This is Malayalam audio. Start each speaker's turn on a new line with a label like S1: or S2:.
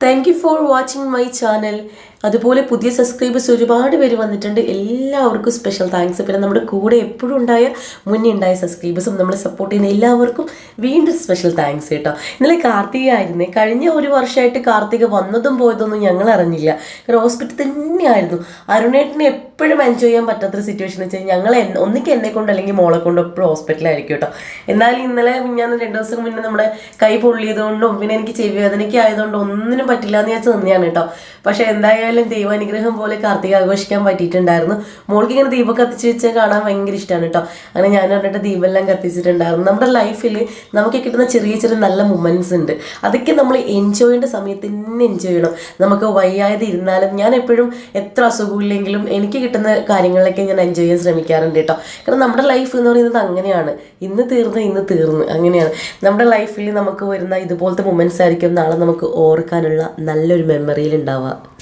S1: Thank you for watching my channel. അതുപോലെ പുതിയ സബ്സ്ക്രൈബേഴ്സ് ഒരുപാട് പേര് വന്നിട്ടുണ്ട്. എല്ലാവർക്കും സ്പെഷ്യൽ താങ്ക്സ്. പിന്നെ നമ്മുടെ കൂടെ എപ്പോഴും മുന്നേ ഉണ്ടായ സബ്സ്ക്രൈബേഴ്സും നമ്മളെ സപ്പോർട്ട് ചെയ്യുന്ന എല്ലാവർക്കും വീണ്ടും സ്പെഷ്യൽ താങ്ക്സ് കേട്ടോ. ഇന്നലെ കാർത്തിക ആയിരുന്നേ. കഴിഞ്ഞ ഒരു വർഷമായിട്ട് കാർത്തിക വന്നതും പോയതൊന്നും ഞങ്ങൾ അറിഞ്ഞില്ല. ഹോസ്പിറ്റൽ തന്നെയായിരുന്നു. അരുണേട്ടിന് എപ്പോഴും എൻജോയ് ചെയ്യാൻ പറ്റാത്തൊരു സിറ്റുവേഷൻ എന്ന് വെച്ചാൽ ഞങ്ങൾ ഒന്നിക്ക് എന്നെ കൊണ്ട് അല്ലെങ്കിൽ മോളെ കൊണ്ട് എപ്പോഴും ഹോസ്പിറ്റലായിരിക്കും കേട്ടോ. എന്നാലും ഇന്നലെ ഞാൻ 2 ദിവസം മുന്നേ നമ്മുടെ കൈ പൊള്ളിയതുകൊണ്ടും പിന്നെ എനിക്ക് ചെവി വേദനയ്ക്ക് ആയതുകൊണ്ടും ഒന്നിനും പറ്റില്ല എന്ന് ഞാൻ തന്നെയാണ് കേട്ടോ. പക്ഷെ എന്തായാലും ദൈവാനുഗ്രഹം പോലെ കാർത്തിക ആഘോഷിക്കാൻ പറ്റിയിട്ടുണ്ടായിരുന്നു. മോൾക്ക് ഇങ്ങനെ ദീപം കത്തിച്ച് വെച്ച് കാണാൻ ഭയങ്കര ഇഷ്ടമാണ് കേട്ടോ. അങ്ങനെ ഞാൻ പറഞ്ഞിട്ട് ദീപമെല്ലാം കത്തിച്ചിട്ടുണ്ടായിരുന്നു. നമ്മുടെ ലൈഫിൽ നമുക്ക് കിട്ടുന്ന ചെറിയ ചെറിയ നല്ല മൊമെന്റ്സ് ഉണ്ട്. അതൊക്കെ നമ്മൾ എൻജോയ് ചെയ്യേണ്ട സമയത്ത് തന്നെ എൻജോയ് ചെയ്യണം. നമുക്ക് വയ്യാതെ ഇരുന്നാലും ഞാൻ എപ്പോഴും എത്ര അസുഖമില്ലെങ്കിലും എനിക്ക് കിട്ടുന്ന കാര്യങ്ങളിലൊക്കെ ഞാൻ എൻജോയ് ചെയ്യാൻ ശ്രമിക്കാറുണ്ട് കേട്ടോ. കാരണം നമ്മുടെ ലൈഫ് എന്ന് പറയുന്നത് അങ്ങനെയാണ്. ഇന്ന് തീർന്ന് അങ്ങനെയാണ് നമ്മുടെ ലൈഫിൽ നമുക്ക് വരുന്ന ഇതുപോലത്തെ മൊമെന്റ്സ് ആയിരിക്കും നാളെ നമുക്ക് ഓർക്കാനുള്ള നല്ലൊരു മെമ്മറിയിൽ ഉണ്ടാവുക.